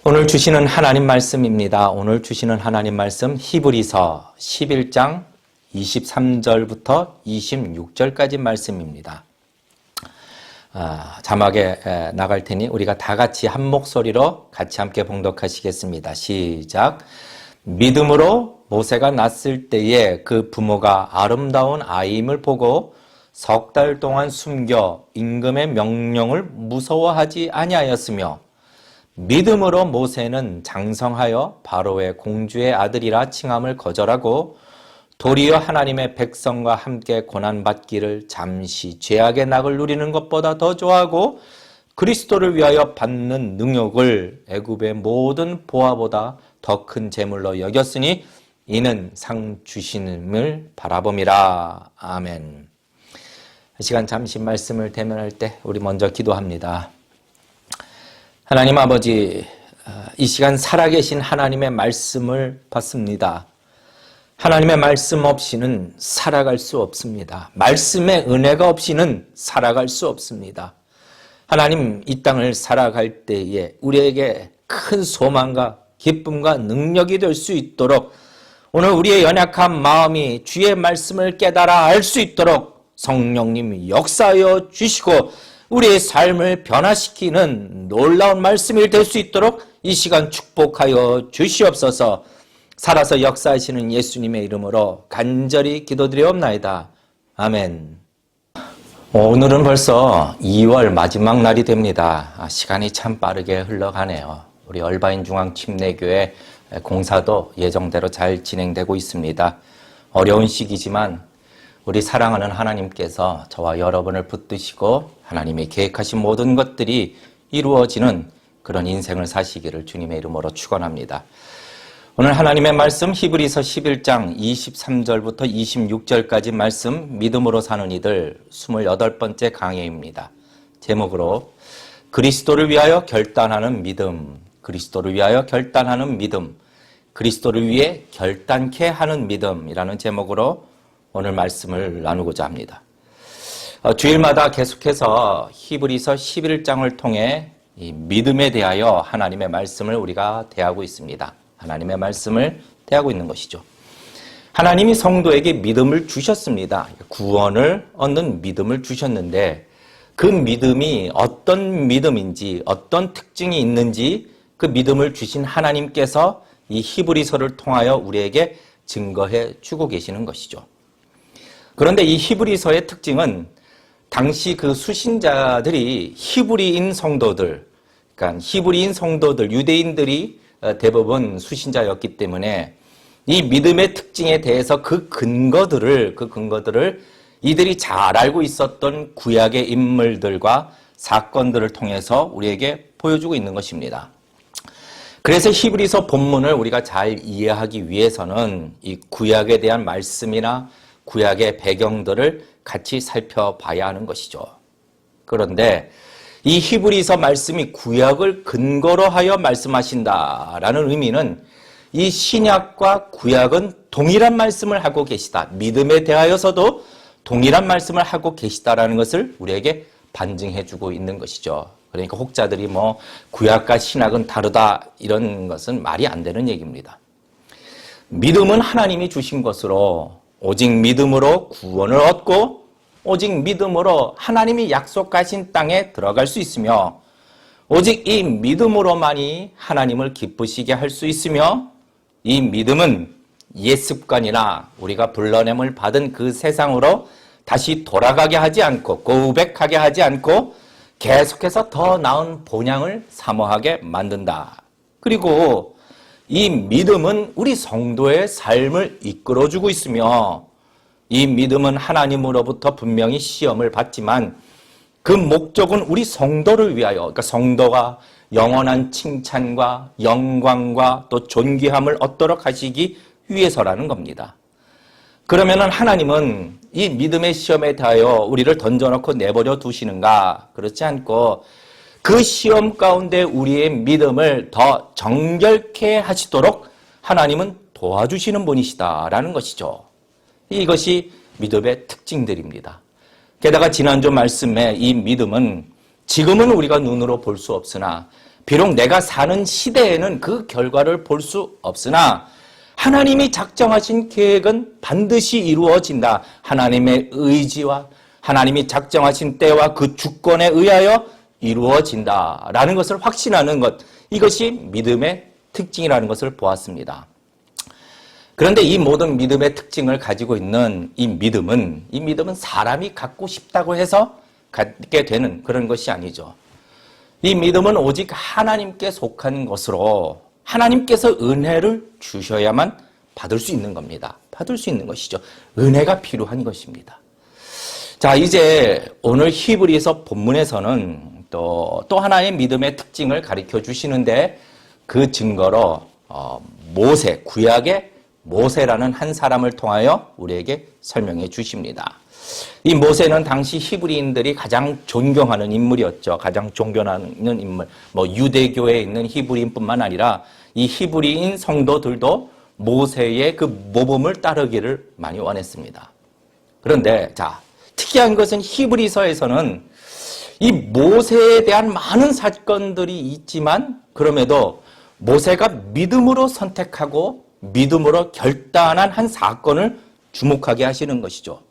오늘 주시는 하나님 말씀입니다. 오늘 주시는 하나님 말씀 히브리서 11장 23절부터 26절까지 말씀입니다. 자막에 나갈 테니 우리가 다 같이 한 목소리로 같이 함께 봉독하시겠습니다. 시작. 믿음으로 모세가 낳았을 때에 그 부모가 아름다운 아이임을 보고 석 달 동안 숨겨 임금의 명령을 무서워하지 아니하였으며 믿음으로 모세는 장성하여 바로의 공주의 아들이라 칭함을 거절하고 도리어 하나님의 백성과 함께 고난받기를 잠시 죄악의 낙을 누리는 것보다 더 좋아하고 그리스도를 위하여 받는 능욕을 애굽의 모든 보화보다 더 큰 재물로 여겼으니 이는 상 주시님을 바라봄이라. 아멘. 이 시간 잠시 말씀을 대면할 때 우리 먼저 기도합니다. 하나님 아버지, 이 시간 살아계신 하나님의 말씀을 받습니다. 하나님의 말씀 없이는 살아갈 수 없습니다. 말씀의 은혜가 없이는 살아갈 수 없습니다. 하나님, 이 땅을 살아갈 때에 우리에게 큰 소망과 기쁨과 능력이 될 수 있도록 오늘 우리의 연약한 마음이 주의 말씀을 깨달아 알 수 있도록 성령님이 역사하여 주시고 우리의 삶을 변화시키는 놀라운 말씀이 될 수 있도록 이 시간 축복하여 주시옵소서. 살아서 역사하시는 예수님의 이름으로 간절히 기도드리옵나이다. 아멘. 오늘은 벌써 2월 마지막 날이 됩니다. 시간이 참 빠르게 흘러가네요. 우리 얼바인 중앙침례교회 공사도 예정대로 잘 진행되고 있습니다. 어려운 시기지만 우리 사랑하는 하나님께서 저와 여러분을 붙드시고 하나님이 계획하신 모든 것들이 이루어지는 그런 인생을 사시기를 주님의 이름으로 축원합니다. 오늘 하나님의 말씀 히브리서 11장 23절부터 26절까지 말씀 믿음으로 사는 이들 28번째 강해입니다. 제목으로 그리스도를 위하여 결단하는 믿음, 그리스도를 위하여 결단하는 믿음, 그리스도를 위해 결단케 하는 믿음이라는 제목으로 오늘 말씀을 나누고자 합니다. 주일마다 계속해서 히브리서 11장을 통해 이 믿음에 대하여 하나님의 말씀을 우리가 대하고 있습니다. 하나님의 말씀을 대하고 있는 것이죠. 하나님이 성도에게 믿음을 주셨습니다. 구원을 얻는 믿음을 주셨는데 그 믿음이 어떤 믿음인지 어떤 특징이 있는지 그 믿음을 주신 하나님께서 이 히브리서를 통하여 우리에게 증거해 주고 계시는 것이죠. 그런데 이 히브리서의 특징은 당시 그 수신자들이 히브리인 성도들, 그러니까 히브리인 성도들, 유대인들이 대부분 수신자였기 때문에 이 믿음의 특징에 대해서 그 근거들을 이들이 잘 알고 있었던 구약의 인물들과 사건들을 통해서 우리에게 보여주고 있는 것입니다. 그래서 히브리서 본문을 우리가 잘 이해하기 위해서는 이 구약에 대한 말씀이나 구약의 배경들을 같이 살펴봐야 하는 것이죠. 그런데 이 히브리서 말씀이 구약을 근거로 하여 말씀하신다라는 의미는 이 신약과 구약은 동일한 말씀을 하고 계시다. 믿음에 대하여서도 동일한 말씀을 하고 계시다라는 것을 우리에게 반증해 주고 있는 것이죠. 그러니까 혹자들이 구약과 신약은 다르다 이런 것은 말이 안 되는 얘기입니다. 믿음은 하나님이 주신 것으로 오직 믿음으로 구원을 얻고 오직 믿음으로 하나님이 약속하신 땅에 들어갈 수 있으며 오직 이 믿음으로만이 하나님을 기쁘시게 할 수 있으며 이 믿음은 옛 습관이나 우리가 불러냄을 받은 그 세상으로 다시 돌아가게 하지 않고 고백하게 하지 않고 계속해서 더 나은 본향을 사모하게 만든다. 그리고 이 믿음은 우리 성도의 삶을 이끌어주고 있으며 이 믿음은 하나님으로부터 분명히 시험을 받지만 그 목적은 우리 성도를 위하여, 그러니까 성도가 영원한 칭찬과 영광과 또 존귀함을 얻도록 하시기 위해서라는 겁니다. 그러면은 하나님은 이 믿음의 시험에 대하여 우리를 던져놓고 내버려 두시는가? 그렇지 않고 그 시험 가운데 우리의 믿음을 더 정결케 하시도록 하나님은 도와주시는 분이시다라는 것이죠. 이것이 믿음의 특징들입니다. 게다가 지난주 말씀에 이 믿음은 지금은 우리가 눈으로 볼 수 없으나 비록 내가 사는 시대에는 그 결과를 볼 수 없으나 하나님이 작정하신 계획은 반드시 이루어진다. 하나님의 의지와 하나님이 작정하신 때와 그 주권에 의하여 이루어진다라는 것을 확신하는 것, 이것이 믿음의 특징이라는 것을 보았습니다. 그런데 이 모든 믿음의 특징을 가지고 있는 이 믿음은 사람이 갖고 싶다고 해서 갖게 되는 그런 것이 아니죠. 이 믿음은 오직 하나님께 속한 것으로 하나님께서 은혜를 주셔야만 받을 수 있는 겁니다. 받을 수 있는 것이죠. 은혜가 필요한 것입니다. 자, 이제 오늘 히브리서 본문에서는 또 하나의 믿음의 특징을 가르쳐 주시는데 그 증거로 모세, 구약의 모세라는 한 사람을 통하여 우리에게 설명해 주십니다. 이 모세는 당시 히브리인들이 가장 존경하는 인물이었죠. 가장 존경하는 인물. 유대교에 있는 히브리인뿐만 아니라 이 히브리인 성도들도 모세의 그 모범을 따르기를 많이 원했습니다. 그런데 자, 특이한 것은 히브리서에서는 이 모세에 대한 많은 사건들이 있지만 그럼에도 모세가 믿음으로 선택하고 믿음으로 결단한 한 사건을 주목하게 하시는 것이죠.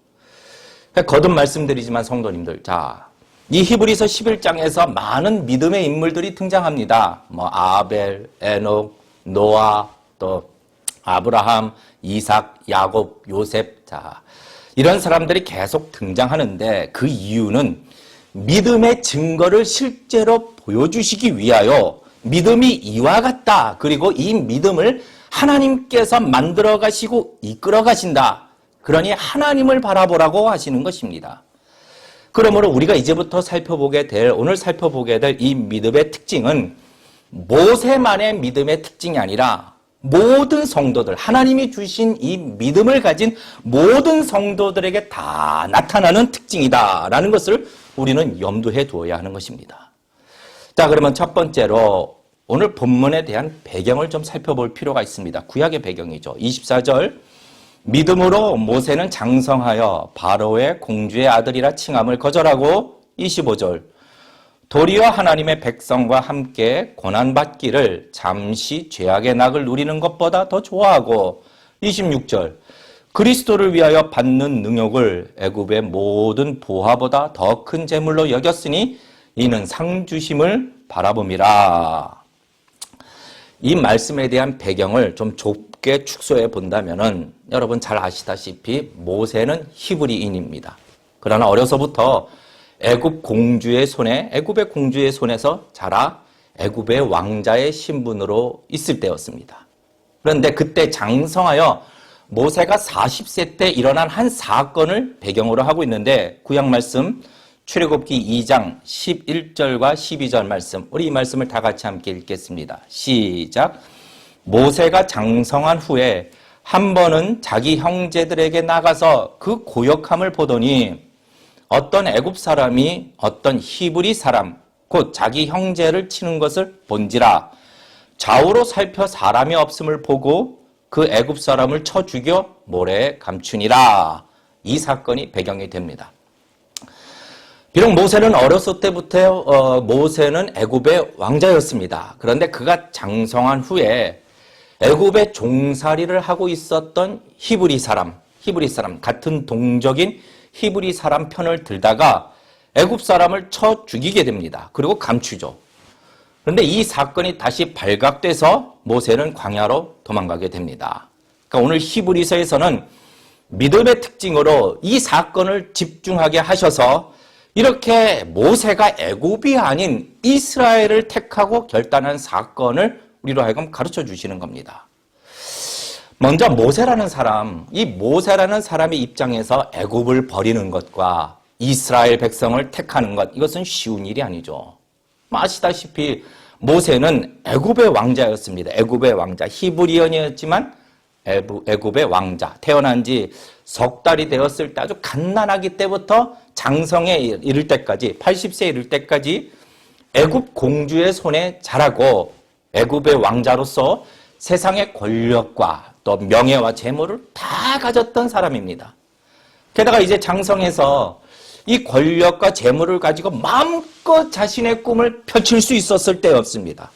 거듭 말씀드리지만 성도님들, 자, 이 히브리서 11장에서 많은 믿음의 인물들이 등장합니다. 아벨, 에녹, 노아, 또 아브라함, 이삭, 야곱, 요셉, 자, 이런 사람들이 계속 등장하는데 그 이유는 믿음의 증거를 실제로 보여주시기 위하여 믿음이 이와 같다. 그리고 이 믿음을 하나님께서 만들어 가시고 이끌어 가신다. 그러니 하나님을 바라보라고 하시는 것입니다. 그러므로 우리가 이제부터 오늘 살펴보게 될 이 믿음의 특징은 모세만의 믿음의 특징이 아니라 모든 성도들, 하나님이 주신 이 믿음을 가진 모든 성도들에게 다 나타나는 특징이다라는 것을 우리는 염두에 두어야 하는 것입니다. 자, 그러면 첫 번째로 오늘 본문에 대한 배경을 좀 살펴볼 필요가 있습니다. 구약의 배경이죠. 24절, 믿음으로 모세는 장성하여 바로의 공주의 아들이라 칭함을 거절하고 25절, 도리어 하나님의 백성과 함께 고난받기를 잠시 죄악의 낙을 누리는 것보다 더 좋아하고 26절, 그리스도를 위하여 받는 능욕을 애굽의 모든 보화보다 더 큰 재물로 여겼으니 이는 상 주심을 바라봄이라. 이 말씀에 대한 배경을 좀 좁게 축소해 본다면은 여러분 잘 아시다시피 모세는 히브리인입니다. 그러나 어려서부터 애굽의 공주의 손에서 자라 애굽의 왕자의 신분으로 있을 때였습니다. 그런데 그때 장성하여 모세가 40세 때 일어난 한 사건을 배경으로 하고 있는데 구약 말씀 출애굽기 2장 11절과 12절 말씀, 우리 이 말씀을 다 같이 함께 읽겠습니다. 시작. 모세가 장성한 후에 한 번은 자기 형제들에게 나가서 그 고역함을 보더니 어떤 애굽 사람이 어떤 히브리 사람 곧 자기 형제를 치는 것을 본지라. 좌우로 살펴 사람이 없음을 보고 그 애굽 사람을 쳐 죽여 모래에 감추니라. 이 사건이 배경이 됩니다. 비록 모세는 어렸을 때부터 모세는 애굽의 왕자였습니다. 그런데 그가 장성한 후에 애굽의 종살이를 하고 있었던 히브리 사람 같은 동족인 히브리 사람 편을 들다가 애굽 사람을 쳐 죽이게 됩니다. 그리고 감추죠. 그런데 이 사건이 다시 발각돼서 모세는 광야로 도망가게 됩니다. 그러니까 오늘 히브리서에서는 믿음의 특징으로 이 사건을 집중하게 하셔서 이렇게 모세가 애굽이 아닌 이스라엘을 택하고 결단한 사건을 우리로 하여금 가르쳐 주시는 겁니다. 먼저 모세라는 사람의 입장에서 애굽을 버리는 것과 이스라엘 백성을 택하는 것, 이것은 쉬운 일이 아니죠. 아시다시피 모세는 애굽의 왕자였습니다. 애굽의 왕자, 히브리언이었지만 애굽의 왕자, 태어난 지 석 달이 되었을 때 아주 갓난아기 때부터 장성에 이를 때까지 80세에 이를 때까지 애굽 공주의 손에 자라고 애굽의 왕자로서 세상의 권력과 또 명예와 재물을 다 가졌던 사람입니다. 게다가 이제 장성해서 이 권력과 재물을 가지고 마음껏 자신의 꿈을 펼칠 수 있었을 때였습니다.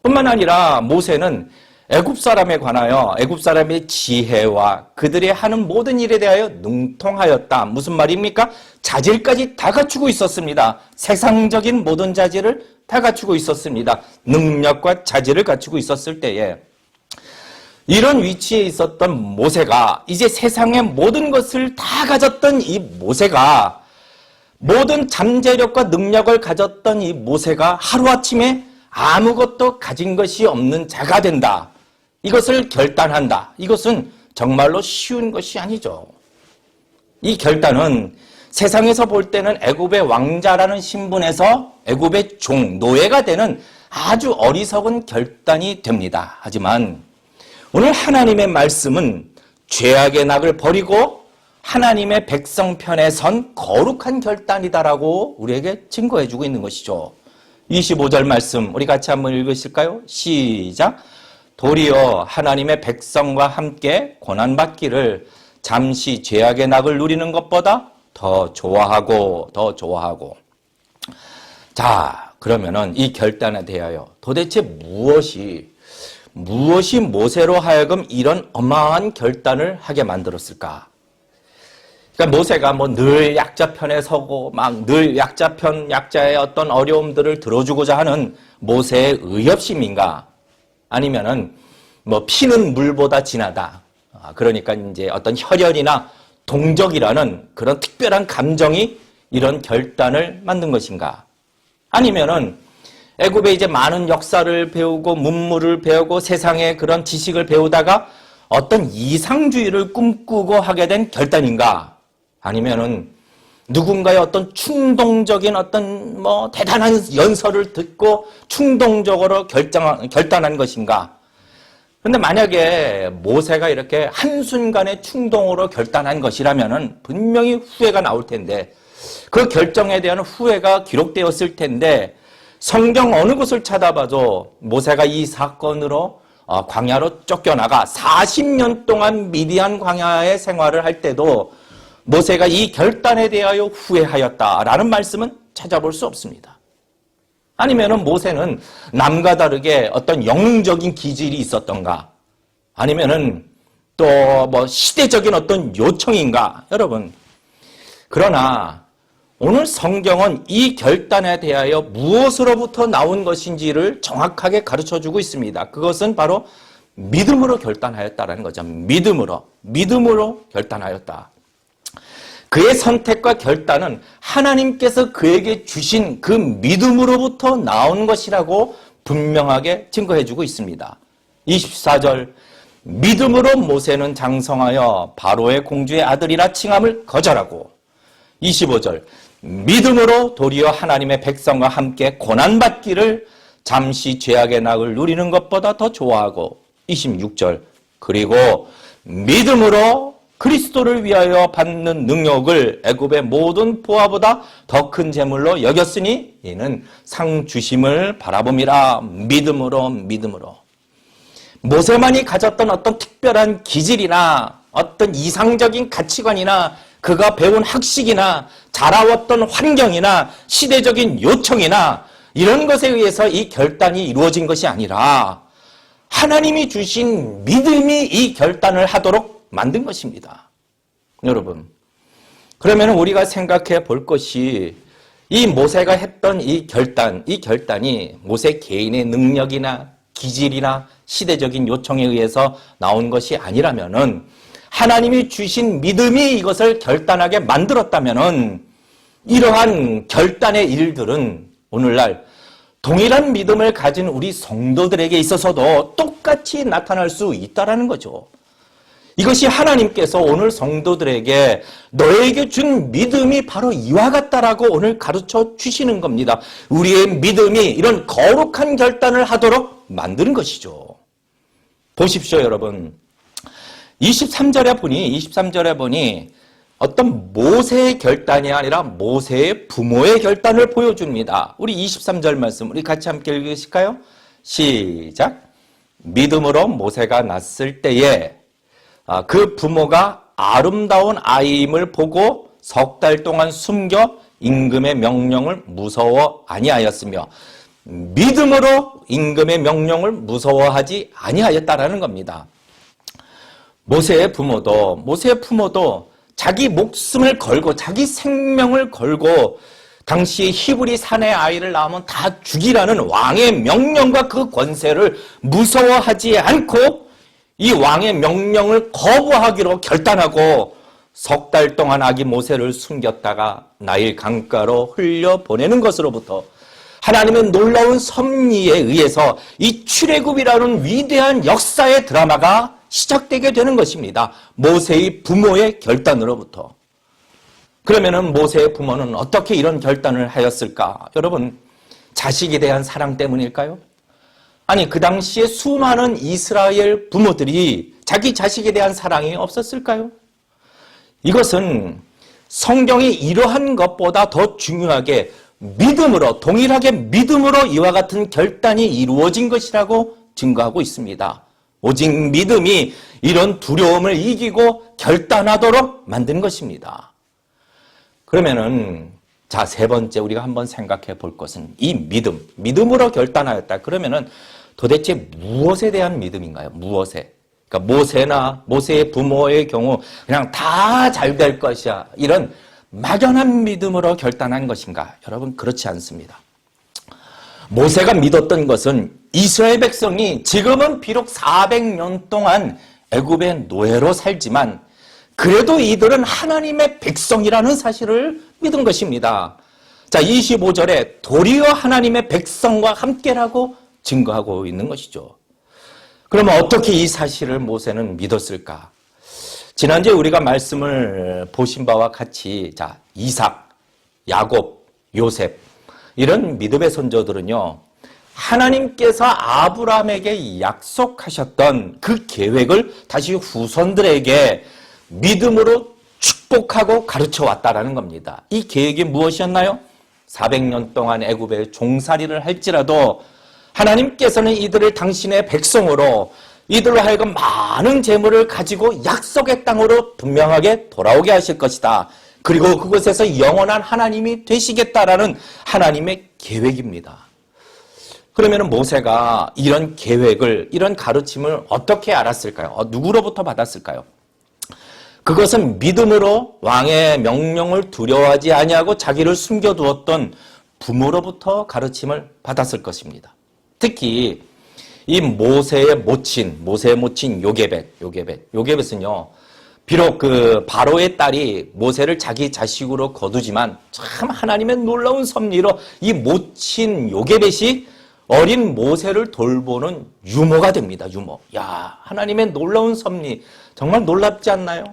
뿐만 아니라 모세는 애굽 사람에 관하여 애굽 사람의 지혜와 그들이 하는 모든 일에 대하여 능통하였다. 무슨 말입니까? 자질까지 다 갖추고 있었습니다. 세상적인 모든 자질을 다 갖추고 있었습니다. 능력과 자질을 갖추고 있었을 때에 이런 위치에 있었던 모세가 이제 세상의 모든 것을 다 가졌던 이 모세가 모든 잠재력과 능력을 가졌던 이 모세가 하루아침에 아무것도 가진 것이 없는 자가 된다. 이것을 결단한다. 이것은 정말로 쉬운 것이 아니죠. 이 결단은 세상에서 볼 때는 애굽의 왕자라는 신분에서 애굽의 종, 노예가 되는 아주 어리석은 결단이 됩니다. 하지만 오늘 하나님의 말씀은 죄악의 낙을 버리고 하나님의 백성 편에 선 거룩한 결단이다라고 우리에게 증거해주고 있는 것이죠. 25절 말씀 우리 같이 한번 읽으실까요? 시작. 도리어 하나님의 백성과 함께 고난받기를 잠시 죄악의 낙을 누리는 것보다 더 좋아하고. 자, 그러면은 이 결단에 대하여 도대체 무엇이 모세로 하여금 이런 어마어마한 결단을 하게 만들었을까? 그러니까 모세가 뭐 늘 약자 편에 서고 막 늘 약자의 어떤 어려움들을 들어주고자 하는 모세의 의협심인가? 아니면은 뭐 피는 물보다 진하다. 그러니까 이제 어떤 혈연이나 동적이라는 그런 특별한 감정이 이런 결단을 만든 것인가? 아니면은 애굽에 이제 많은 역사를 배우고 문물을 배우고 세상의 그런 지식을 배우다가 어떤 이상주의를 꿈꾸고 하게 된 결단인가? 아니면은 누군가의 어떤 충동적인 어떤 뭐 대단한 연설을 듣고 충동적으로 결단한 것인가? 근데 만약에 모세가 이렇게 한순간의 충동으로 결단한 것이라면은 분명히 후회가 나올 텐데 그 결정에 대한 후회가 기록되었을 텐데 성경 어느 곳을 찾아봐도 모세가 이 사건으로 광야로 쫓겨나가 40년 동안 미디안 광야의 생활을 할 때도 모세가 이 결단에 대하여 후회하였다라는 말씀은 찾아볼 수 없습니다. 아니면은 모세는 남과 다르게 어떤 영웅적인 기질이 있었던가? 아니면은 또 뭐 시대적인 어떤 요청인가? 여러분, 그러나 오늘 성경은 이 결단에 대하여 무엇으로부터 나온 것인지를 정확하게 가르쳐주고 있습니다. 그것은 바로 믿음으로 결단하였다라는 거죠. 믿음으로 결단하였다. 그의 선택과 결단은 하나님께서 그에게 주신 그 믿음으로부터 나온 것이라고 분명하게 증거해주고 있습니다. 24절 믿음으로 모세는 장성하여 바로의 공주의 아들이라 칭함을 거절하고 25절 믿음으로 도리어 하나님의 백성과 함께 고난받기를 잠시 죄악의 낙을 누리는 것보다 더 좋아하고 26절 그리고 믿음으로 그리스도를 위하여 받는 능력을 애굽의 모든 보화보다 더 큰 재물로 여겼으니 이는 상 주심을 바라봄이라. 믿음으로. 모세만이 가졌던 어떤 특별한 기질이나 어떤 이상적인 가치관이나 그가 배운 학식이나 자라왔던 환경이나 시대적인 요청이나 이런 것에 의해서 이 결단이 이루어진 것이 아니라 하나님이 주신 믿음이 이 결단을 하도록 만든 것입니다. 여러분, 그러면 우리가 생각해 볼 것이 이 모세가 했던 이 결단이 모세 개인의 능력이나 기질이나 시대적인 요청에 의해서 나온 것이 아니라면은 하나님이 주신 믿음이 이것을 결단하게 만들었다면은 이러한 결단의 일들은 오늘날 동일한 믿음을 가진 우리 성도들에게 있어서도 똑같이 나타날 수 있다라는 거죠. 이것이 하나님께서 오늘 성도들에게 너에게 준 믿음이 바로 이와 같다라고 오늘 가르쳐 주시는 겁니다. 우리의 믿음이 이런 거룩한 결단을 하도록 만드는 것이죠. 보십시오, 여러분. 23절에 보니 어떤 모세의 결단이 아니라 모세의 부모의 결단을 보여줍니다. 우리 23절 말씀 우리 같이 함께 읽으실까요? 시작. 믿음으로 모세가 낳았을 때에 그 부모가 아름다운 아이임을 보고 석 달 동안 숨겨 임금의 명령을 무서워 아니하였으며 믿음으로 임금의 명령을 무서워하지 아니하였다라는 겁니다. 모세의 부모도 자기 목숨을 걸고 자기 생명을 걸고 당시 히브리 사내 아이를 낳으면 다 죽이라는 왕의 명령과 그 권세를 무서워하지 않고 이 왕의 명령을 거부하기로 결단하고 석 달 동안 아기 모세를 숨겼다가 나일 강가로 흘려보내는 것으로부터 하나님의 놀라운 섭리에 의해서 이 출애굽이라는 위대한 역사의 드라마가 시작되게 되는 것입니다. 모세의 부모의 결단으로부터. 그러면은 모세의 부모는 어떻게 이런 결단을 하였을까? 여러분, 자식에 대한 사랑 때문일까요? 아니, 그 당시에 수많은 이스라엘 부모들이 자기 자식에 대한 사랑이 없었을까요? 이것은 성경이 이러한 것보다 더 중요하게 믿음으로, 동일하게 믿음으로 이와 같은 결단이 이루어진 것이라고 증거하고 있습니다. 오직 믿음이 이런 두려움을 이기고 결단하도록 만든 것입니다. 그러면은 자, 세 번째 우리가 한번 생각해 볼 것은 이 믿음으로 결단하였다. 그러면은 도대체 무엇에 대한 믿음인가요? 무엇에? 그러니까 모세의 부모의 경우 그냥 다 잘 될 것이야. 이런 막연한 믿음으로 결단한 것인가? 여러분, 그렇지 않습니다. 모세가 믿었던 것은 이스라엘 백성이 지금은 비록 400년 동안 애굽의 노예로 살지만 그래도 이들은 하나님의 백성이라는 사실을 믿은 것입니다. 자, 25절에 도리어 하나님의 백성과 함께라고 증거하고 있는 것이죠. 그러면 어떻게 이 사실을 모세는 믿었을까? 지난주에 우리가 말씀을 보신 바와 같이 자, 이삭, 야곱, 요셉 이런 믿음의 선조들은요, 하나님께서 아브라함에게 약속하셨던 그 계획을 다시 후손들에게 믿음으로 축복하고 가르쳐 왔다라는 겁니다. 이 계획이 무엇이었나요? 400년 동안 애굽에 종살이를 할지라도 하나님께서는 이들을 당신의 백성으로 이들로 하여금 많은 재물을 가지고 약속의 땅으로 분명하게 돌아오게 하실 것이다. 그리고 그곳에서 영원한 하나님이 되시겠다라는 하나님의 계획입니다. 그러면 모세가 이런 계획을, 이런 가르침을 어떻게 알았을까요? 누구로부터 받았을까요? 그것은 믿음으로 왕의 명령을 두려워하지 아니하고 자기를 숨겨두었던 부모로부터 가르침을 받았을 것입니다. 특히 이 모세의 모친 요게벳은요, 비록 그 바로의 딸이 모세를 자기 자식으로 거두지만 참 하나님의 놀라운 섭리로 이 모친 요게벳이 어린 모세를 돌보는 유모가 됩니다. 유모. 야, 하나님의 놀라운 섭리 정말 놀랍지 않나요?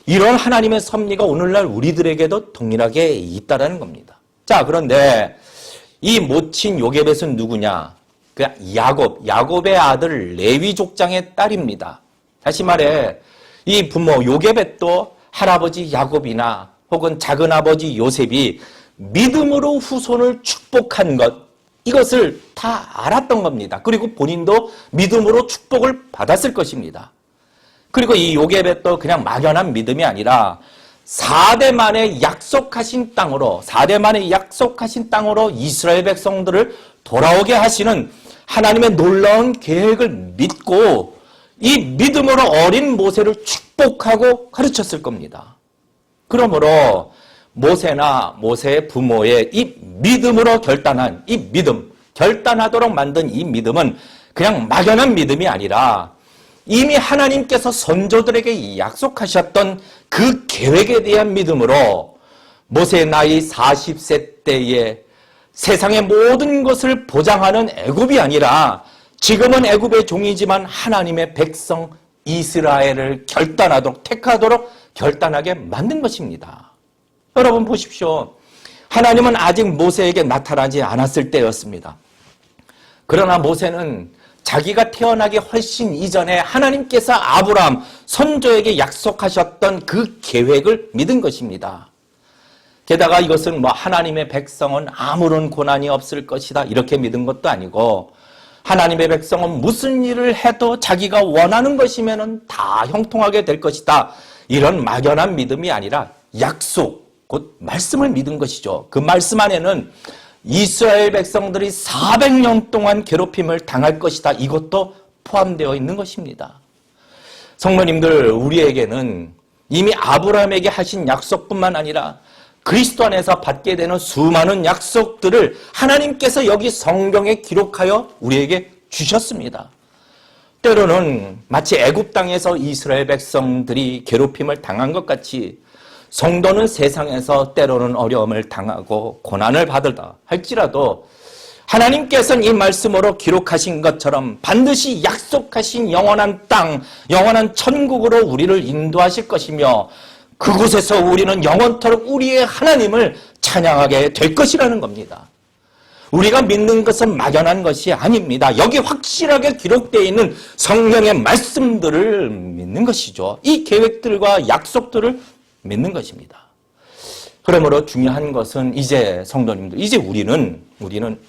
이런 하나님의 섭리가 오늘날 우리들에게도 동일하게 있다라는 겁니다. 자, 그런데 이 모친 요게벳은 누구냐? 그 야곱의 아들 레위 족장의 딸입니다. 다시 말해 이 부모 요게벳도 할아버지 야곱이나 혹은 작은아버지 요셉이 믿음으로 후손을 축복한 것, 이것을 다 알았던 겁니다. 그리고 본인도 믿음으로 축복을 받았을 것입니다. 그리고 이 요게벳도 그냥 막연한 믿음이 아니라 4대 만에 약속하신 땅으로 이스라엘 백성들을 돌아오게 하시는 하나님의 놀라운 계획을 믿고 이 믿음으로 어린 모세를 축복하고 가르쳤을 겁니다. 그러므로 모세의 부모의 이 믿음으로 결단한 이 믿음, 결단하도록 만든 이 믿음은 그냥 막연한 믿음이 아니라 이미 하나님께서 선조들에게 약속하셨던 그 계획에 대한 믿음으로 모세의 나이 40세 때에 세상의 모든 것을 보장하는 애굽이 아니라 지금은 애굽의 종이지만 하나님의 백성 이스라엘을 택하도록 결단하게 만든 것입니다. 여러분 보십시오. 하나님은 아직 모세에게 나타나지 않았을 때였습니다. 그러나 모세는 자기가 태어나기 훨씬 이전에 하나님께서 아브라함 선조에게 약속하셨던 그 계획을 믿은 것입니다. 게다가 이것은 하나님의 백성은 아무런 고난이 없을 것이다 이렇게 믿은 것도 아니고, 하나님의 백성은 무슨 일을 해도 자기가 원하는 것이면 다 형통하게 될 것이다 이런 막연한 믿음이 아니라 약속, 곧 말씀을 믿은 것이죠. 그 말씀 안에는 이스라엘 백성들이 400년 동안 괴롭힘을 당할 것이다. 이것도 포함되어 있는 것입니다. 성도님들, 우리에게는 이미 아브라함에게 하신 약속뿐만 아니라 그리스도 안에서 받게 되는 수많은 약속들을 하나님께서 여기 성경에 기록하여 우리에게 주셨습니다. 때로는 마치 애굽 땅에서 이스라엘 백성들이 괴롭힘을 당한 것 같이 성도는 세상에서 때로는 어려움을 당하고 고난을 받으다 할지라도 하나님께서는 이 말씀으로 기록하신 것처럼 반드시 약속하신 영원한 땅, 영원한 천국으로 우리를 인도하실 것이며 그곳에서 우리는 영원토록 우리의 하나님을 찬양하게 될 것이라는 겁니다. 우리가 믿는 것은 막연한 것이 아닙니다. 여기 확실하게 기록되어 있는 성경의 말씀들을 믿는 것이죠. 이 계획들과 약속들을 믿는 것입니다. 그러므로 중요한 것은 이제 성도님들, 이제 우리는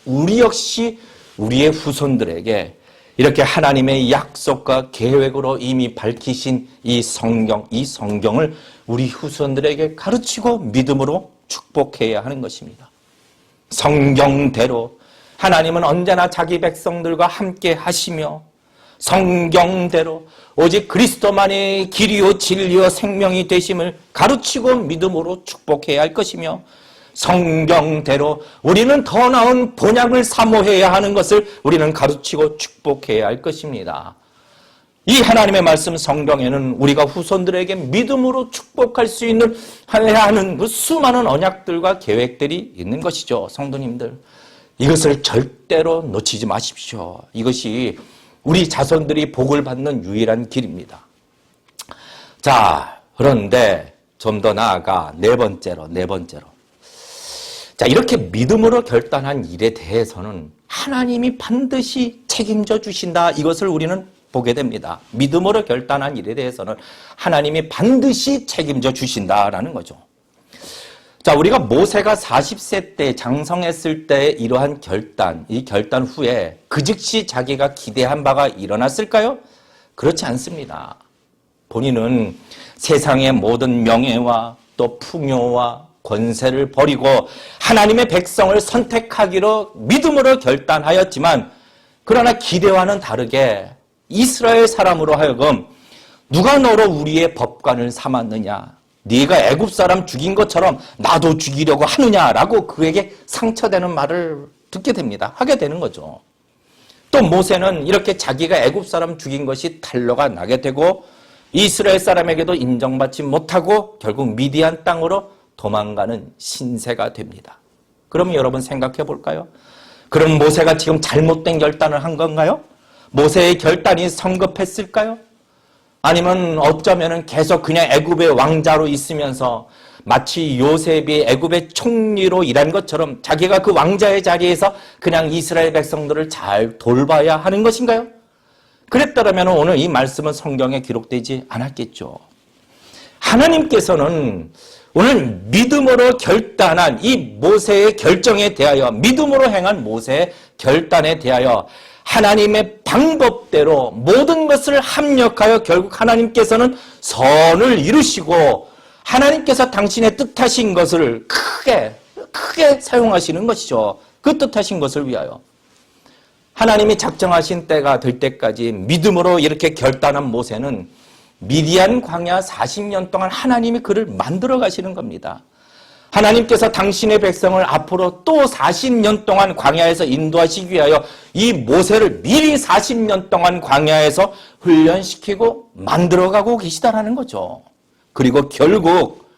우리 역시 우리의 후손들에게 이렇게 하나님의 약속과 계획으로 이미 밝히신 이 성경을 우리 후손들에게 가르치고 믿음으로 축복해야 하는 것입니다. 성경대로 하나님은 언제나 자기 백성들과 함께 하시며 성경대로 오직 그리스도만이 길이요 진리요 생명이 되심을 가르치고 믿음으로 축복해야 할 것이며 성경대로 우리는 더 나은 본향을 사모해야 하는 것을 우리는 가르치고 축복해야 할 것입니다. 이 하나님의 말씀 성경에는 우리가 후손들에게 믿음으로 축복할 수 있는 해야 하는 그 수많은 언약들과 계획들이 있는 것이죠. 성도님들, 이것을 절대로 놓치지 마십시오. 이것이 우리 자손들이 복을 받는 유일한 길입니다. 자, 그런데 좀 더 나아가 네 번째로. 자, 이렇게 믿음으로 결단한 일에 대해서는 하나님이 반드시 책임져 주신다. 이것을 우리는 보게 됩니다. 믿음으로 결단한 일에 대해서는 하나님이 반드시 책임져 주신다라는 거죠. 자, 우리가 모세가 40세 때 장성했을 때 이러한 결단, 이 결단 후에 그 즉시 자기가 기대한 바가 일어났을까요? 그렇지 않습니다. 본인은 세상의 모든 명예와 또 풍요와 권세를 버리고 하나님의 백성을 선택하기로 믿음으로 결단하였지만 그러나 기대와는 다르게 이스라엘 사람으로 하여금 누가 너로 우리의 법관을 삼았느냐? 네가 애굽 사람 죽인 것처럼 나도 죽이려고 하느냐라고 그에게 상처되는 말을 듣게 됩니다. 하게 되는 거죠. 또 모세는 이렇게 자기가 애굽 사람 죽인 것이 탄로가 나게 되고 이스라엘 사람에게도 인정받지 못하고 결국 미디안 땅으로 도망가는 신세가 됩니다. 그러면 여러분 생각해 볼까요? 그럼 모세가 지금 잘못된 결단을 한 건가요? 모세의 결단이 성급했을까요? 아니면 어쩌면 계속 그냥 애굽의 왕자로 있으면서 마치 요셉이 애굽의 총리로 일한 것처럼 자기가 그 왕자의 자리에서 그냥 이스라엘 백성들을 잘 돌봐야 하는 것인가요? 그랬더라면 오늘 이 말씀은 성경에 기록되지 않았겠죠. 하나님께서는 오늘 믿음으로 결단한 이 모세의 결정에 대하여, 믿음으로 행한 모세의 결단에 대하여 하나님의 방법대로 모든 것을 합력하여 결국 하나님께서는 선을 이루시고 하나님께서 당신의 뜻하신 것을 크게 사용하시는 것이죠. 그 뜻하신 것을 위하여. 하나님이 작정하신 때가 될 때까지 믿음으로 이렇게 결단한 모세는 미디안 광야 40년 동안 하나님이 그를 만들어 가시는 겁니다. 하나님께서 당신의 백성을 앞으로 또 40년 동안 광야에서 인도하시기 위하여 이 모세를 미리 40년 동안 광야에서 훈련시키고 만들어가고 계시다라는 거죠. 그리고 결국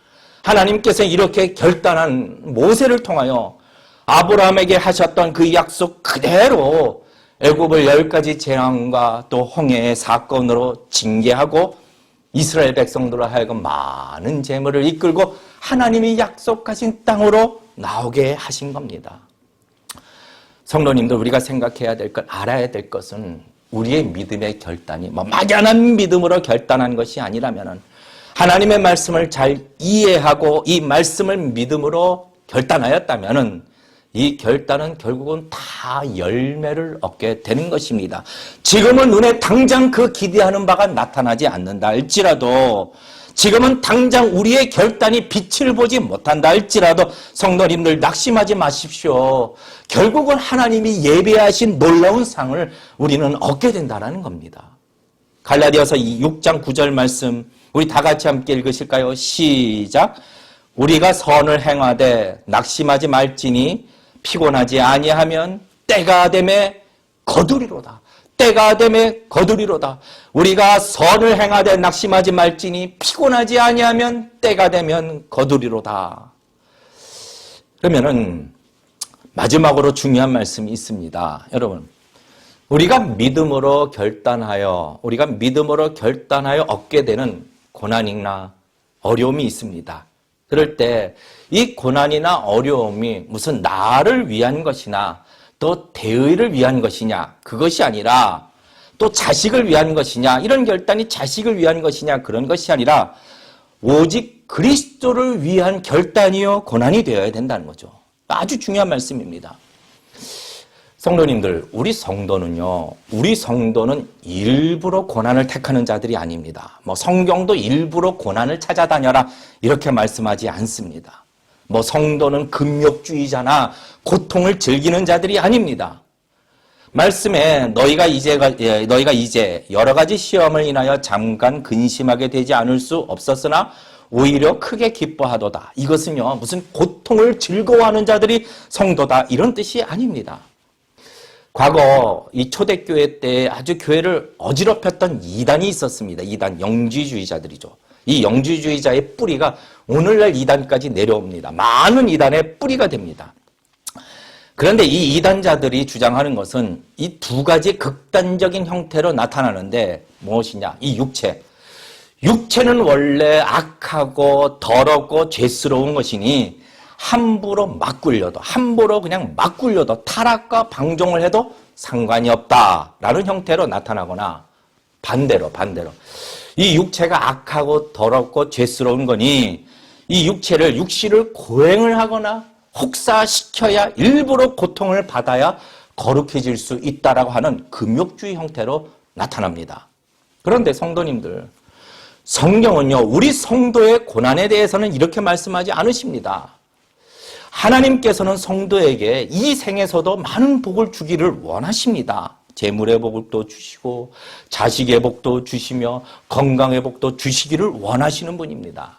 하나님께서 이렇게 결단한 모세를 통하여 아브라함에게 하셨던 그 약속 그대로 애굽을 10가지 재앙과 또 홍해의 사건으로 징계하고 이스라엘 백성들로 하여금 많은 재물을 이끌고 하나님이 약속하신 땅으로 나오게 하신 겁니다. 성도님들, 우리가 생각해야 될 것, 알아야 될 것은 우리의 믿음의 결단이 막연한 믿음으로 결단한 것이 아니라면 하나님의 말씀을 잘 이해하고 이 말씀을 믿음으로 결단하였다면 이 결단은 결국은 다 열매를 얻게 되는 것입니다. 지금은 눈에 당장 그 기대하는 바가 나타나지 않는다 할지라도 지금은 당장 우리의 결단이 빛을 보지 못한다 할지라도 성도님들 낙심하지 마십시오. 결국은 하나님이 예배하신 놀라운 상을 우리는 얻게 된다는 겁니다. 갈라디아서 6장 9절 말씀 우리 다 같이 함께 읽으실까요? 시작. 우리가 선을 행하되 낙심하지 말지니 피곤하지 아니하면 때가 되매 거두리로다. 때가 되매 거두리로다. 우리가 선을 행하되 낙심하지 말지니 피곤하지 아니하면 때가 되면 거두리로다. 그러면은 마지막으로 중요한 말씀이 있습니다. 여러분, 우리가 믿음으로 결단하여 얻게 되는 고난이나 어려움이 있습니다. 그럴 때 이 고난이나 어려움이 무슨 나를 위한 것이나 또 대의를 위한 것이냐, 그것이 아니라 또 자식을 위한 것이냐, 이런 결단이 자식을 위한 것이냐, 그런 것이 아니라 오직 그리스도를 위한 결단이요 고난이 되어야 된다는 거죠. 아주 중요한 말씀입니다. 성도님들, 우리 성도는 일부러 고난을 택하는 자들이 아닙니다. 성경도 일부러 고난을 찾아다녀라 이렇게 말씀하지 않습니다. 성도는 금욕주의자나 고통을 즐기는 자들이 아닙니다. 말씀에 너희가 이제 여러 가지 시험을 인하여 잠깐 근심하게 되지 않을 수 없었으나 오히려 크게 기뻐하도다. 이것은요, 무슨 고통을 즐거워하는 자들이 성도다, 이런 뜻이 아닙니다. 과거 이 초대교회 때 아주 교회를 어지럽혔던 이단이 있었습니다. 이단, 영지주의자들이죠. 이 영지주의자의 뿌리가 오늘날 이단까지 내려옵니다. 많은 이단의 뿌리가 됩니다. 그런데 이 이단자들이 주장하는 것은 이 두 가지 극단적인 형태로 나타나는데 무엇이냐? 이 육체. 육체는 원래 악하고 더럽고 죄스러운 것이니 함부로 그냥 막 굴려도 타락과 방종을 해도 상관이 없다라는 형태로 나타나거나 반대로 이 육체가 악하고 더럽고 죄스러운 거니 이 육시를 고행을 하거나 혹사시켜야 일부러 고통을 받아야 거룩해질 수 있다라고 하는 금욕주의 형태로 나타납니다. 그런데 성도님들, 성경은요, 우리 성도의 고난에 대해서는 이렇게 말씀하지 않으십니다. 하나님께서는 성도에게 이 생에서도 많은 복을 주기를 원하십니다. 재물의 복도 주시고 자식의 복도 주시며 건강의 복도 주시기를 원하시는 분입니다.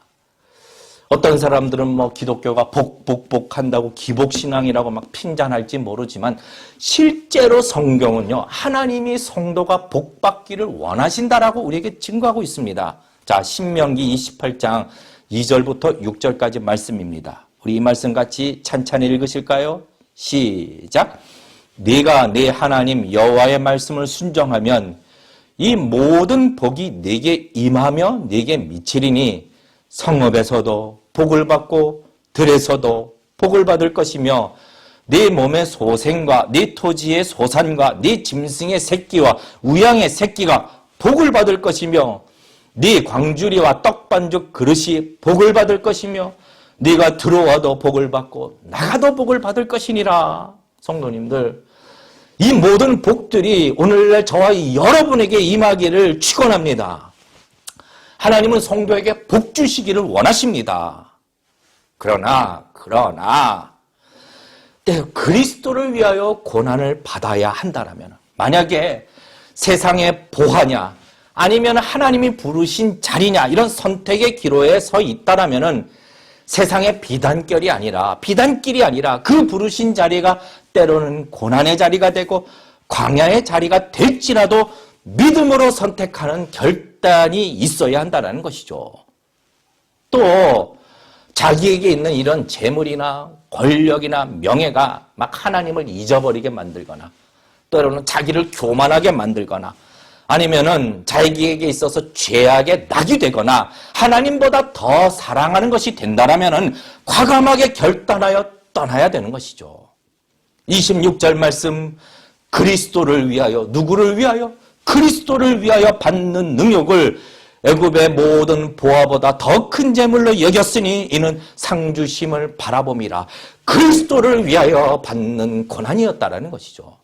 어떤 사람들은 기독교가 복한다고 기복신앙이라고 막 핀잔할지 모르지만 실제로 성경은요, 하나님이 성도가 복받기를 원하신다라고 우리에게 증거하고 있습니다. 자, 신명기 28장 2절부터 6절까지 말씀입니다. 우리 이 말씀 같이 찬찬히 읽으실까요? 시작. 네가 네 하나님 여호와의 말씀을 순종하면 이 모든 복이 네게 임하며 네게 미치리니 성읍에서도 복을 받고 들에서도 복을 받을 것이며 네 몸의 소생과 네 토지의 소산과 네 짐승의 새끼와 우양의 새끼가 복을 받을 것이며 네 광주리와 떡반죽 그릇이 복을 받을 것이며 네가 들어와도 복을 받고 나가도 복을 받을 것이니라. 성도님들, 이 모든 복들이 오늘날 저와 여러분에게 임하기를 축원합니다. 하나님은 성도에게 복 주시기를 원하십니다. 그러나 그리스도를 위하여 고난을 받아야 한다라면, 만약에 세상의 보화냐 아니면 하나님이 부르신 자리냐 이런 선택의 기로에 서 있다라면은 세상의 비단길이 아니라 그 부르신 자리가 때로는 고난의 자리가 되고 광야의 자리가 될지라도 믿음으로 선택하는 결단이 있어야 한다는 것이죠. 또 자기에게 있는 이런 재물이나 권력이나 명예가 막 하나님을 잊어버리게 만들거나 때로는 자기를 교만하게 만들거나 아니면은 자기에게 있어서 죄악의 낙이 되거나 하나님보다 더 사랑하는 것이 된다라면은 과감하게 결단하여 떠나야 되는 것이죠. 26절 말씀, 그리스도를 위하여, 누구를 위하여? 그리스도를 위하여 받는 능욕을 애굽의 모든 보화보다 더 큰 재물로 여겼으니 이는 상주심을 바라봄이라. 그리스도를 위하여 받는 고난이었다라는 것이죠.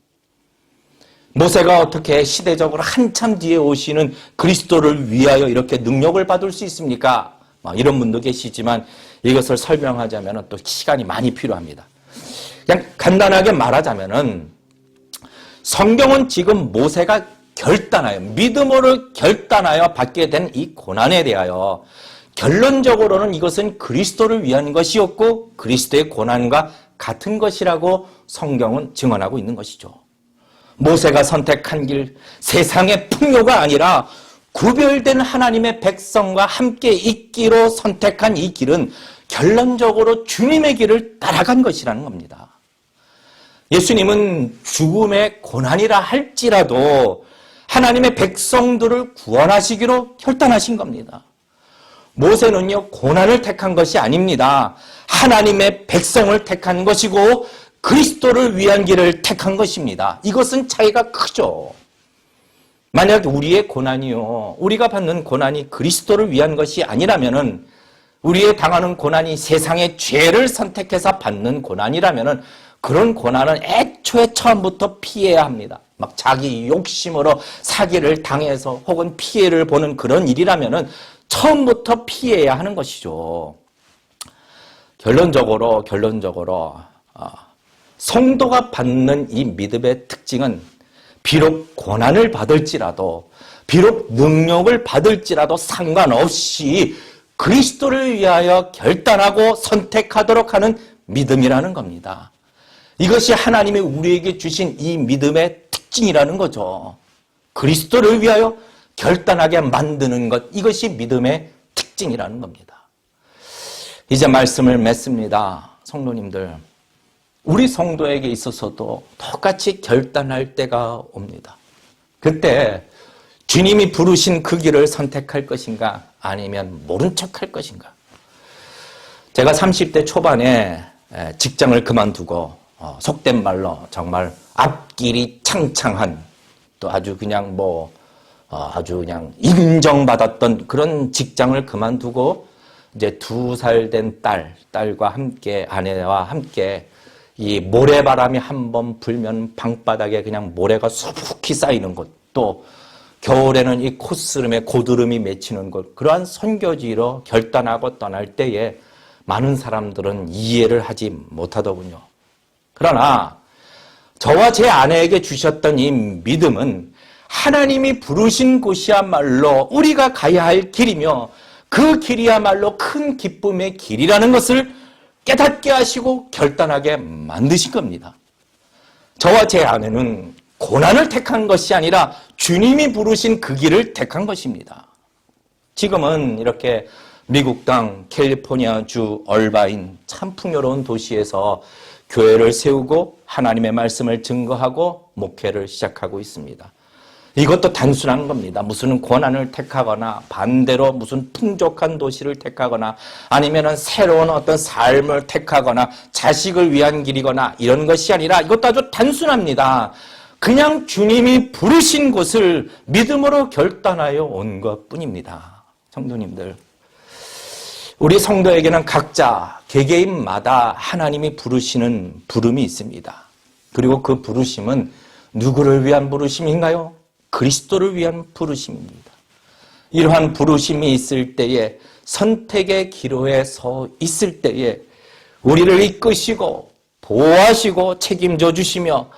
모세가 어떻게 시대적으로 한참 뒤에 오시는 그리스도를 위하여 이렇게 능력을 받을 수 있습니까? 이런 분도 계시지만 이것을 설명하자면 또 시간이 많이 필요합니다. 그냥 간단하게 말하자면은 성경은 지금 모세가 결단하여, 믿음으로 결단하여 받게 된 이 고난에 대하여 결론적으로는 이것은 그리스도를 위한 것이었고 그리스도의 고난과 같은 것이라고 성경은 증언하고 있는 것이죠. 모세가 선택한 길, 세상의 풍요가 아니라 구별된 하나님의 백성과 함께 있기로 선택한 이 길은 결론적으로 주님의 길을 따라간 것이라는 겁니다. 예수님은 죽음의 고난이라 할지라도 하나님의 백성들을 구원하시기로 결단하신 겁니다. 모세는요, 고난을 택한 것이 아닙니다. 하나님의 백성을 택한 것이고 그리스도를 위한 길을 택한 것입니다. 이것은 차이가 크죠. 만약 우리의 고난이요, 우리가 받는 고난이 그리스도를 위한 것이 아니라면은, 우리의 당하는 고난이 세상의 죄를 선택해서 받는 고난이라면은 그런 고난은 애초에 처음부터 피해야 합니다. 막 자기 욕심으로 사기를 당해서 혹은 피해를 보는 그런 일이라면은 처음부터 피해야 하는 것이죠. 결론적으로 성도가 받는 이 믿음의 특징은 비록 고난을 받을지라도, 비록 능력을 받을지라도 상관없이 그리스도를 위하여 결단하고 선택하도록 하는 믿음이라는 겁니다. 이것이 하나님이 우리에게 주신 이 믿음의 특징이라는 거죠. 그리스도를 위하여 결단하게 만드는 것, 이것이 믿음의 특징이라는 겁니다. 이제 말씀을 맺습니다. 성도님들, 우리 성도에게 있어서도 똑같이 결단할 때가 옵니다. 그때 주님이 부르신 그 길을 선택할 것인가, 아니면 모른 척할 것인가. 제가 30대 초반에 직장을 그만두고 속된 말로 정말 앞길이 창창한, 또 아주 그냥 아주 그냥 인정받았던 그런 직장을 그만두고 이제 2살 된 딸과 함께, 아내와 함께 이 모래바람이 한번 불면 방바닥에 그냥 모래가 수북히 쌓이는 곳, 또 겨울에는 이 콧스름에 고드름이 맺히는 곳, 그러한 선교지로 결단하고 떠날 때에 많은 사람들은 이해를 하지 못하더군요. 그러나 저와 제 아내에게 주셨던 이 믿음은 하나님이 부르신 곳이야말로 우리가 가야 할 길이며 그 길이야말로 큰 기쁨의 길이라는 것을 깨닫게 하시고 결단하게 만드신 겁니다. 저와 제 아내는 고난을 택한 것이 아니라 주님이 부르신 그 길을 택한 것입니다. 지금은 이렇게 미국 땅 캘리포니아주 얼바인 참 풍요로운 도시에서 교회를 세우고 하나님의 말씀을 증거하고 목회를 시작하고 있습니다. 이것도 단순한 겁니다. 무슨 고난을 택하거나 반대로 무슨 풍족한 도시를 택하거나 아니면은 새로운 어떤 삶을 택하거나 자식을 위한 길이거나 이런 것이 아니라 이것도 아주 단순합니다. 그냥 주님이 부르신 곳을 믿음으로 결단하여 온 것뿐입니다. 성도님들, 우리 성도에게는 각자 개개인마다 하나님이 부르시는 부름이 있습니다. 그리고 그 부르심은 누구를 위한 부르심인가요? 그리스도를 위한 부르심입니다. 이러한 부르심이 있을 때에, 선택의 기로에 서 있을 때에 우리를 이끄시고 보호하시고 책임져 주시며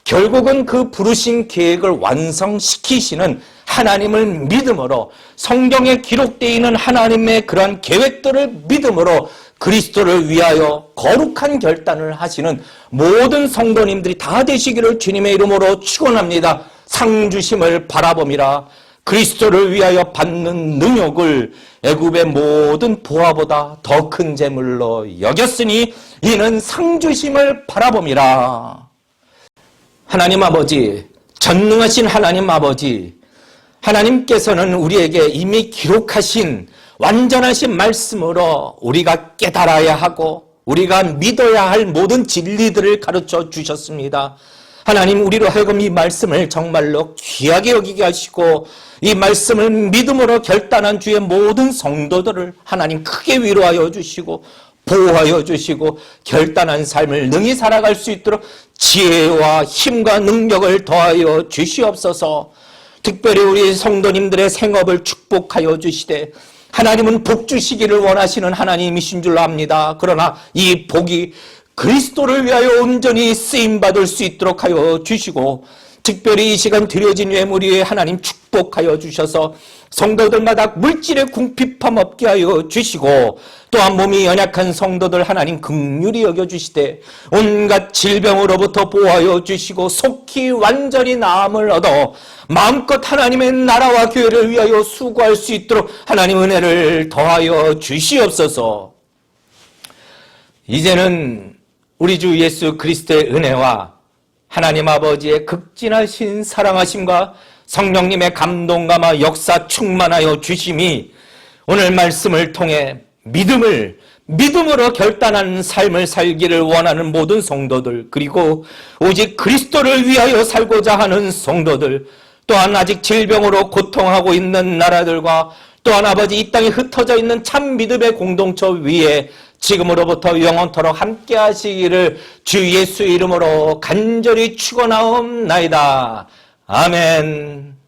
결국은 그 부르신 계획을 완성시키시는 하나님을 믿음으로, 성경에 기록되어 있는 하나님의 그러한 계획들을 믿음으로 그리스도를 위하여 거룩한 결단을 하시는 모든 성도님들이 다 되시기를 주님의 이름으로 축원합니다. 상주심을 바라봄이라. 그리스도를 위하여 받는 능욕을 애굽의 모든 보화보다 더 큰 재물로 여겼으니 이는 상주심을 바라봄이라. 하나님 아버지, 전능하신 하나님 아버지, 하나님께서는 우리에게 이미 기록하신 완전하신 말씀으로 우리가 깨달아야 하고 우리가 믿어야 할 모든 진리들을 가르쳐 주셨습니다. 하나님, 우리로 하여금 이 말씀을 정말로 귀하게 여기게 하시고 이 말씀을 믿음으로 결단한 주의 모든 성도들을 하나님 크게 위로하여 주시고 보호하여 주시고 결단한 삶을 능히 살아갈 수 있도록 지혜와 힘과 능력을 더하여 주시옵소서. 특별히 우리 성도님들의 생업을 축복하여 주시되 하나님은 복 주시기를 원하시는 하나님이신 줄 압니다. 그러나 이 복이 그리스도를 위하여 온전히 쓰임받을 수 있도록 하여 주시고 특별히 이 시간 드려진 예물 위에 하나님 축복하여 주셔서 성도들마다 물질의 궁핍함 없게 하여 주시고 또한 몸이 연약한 성도들 하나님 긍휼히 여겨주시되 온갖 질병으로부터 보호하여 주시고 속히 완전히 나음을 얻어 마음껏 하나님의 나라와 교회를 위하여 수고할 수 있도록 하나님 은혜를 더하여 주시옵소서. 이제는 우리 주 예수 그리스도의 은혜와 하나님 아버지의 극진하신 사랑하심과 성령님의 감동감화 역사 충만하여 주심이 오늘 말씀을 통해 믿음으로 결단한 삶을 살기를 원하는 모든 성도들, 그리고 오직 그리스도를 위하여 살고자 하는 성도들, 또한 아직 질병으로 고통하고 있는 나라들과 또한 아버지 이 땅에 흩어져 있는 참 믿음의 공동체 위에 지금으로부터 영원토록 함께 하시기를 주 예수 이름으로 간절히 축원하옵나이다. 아멘.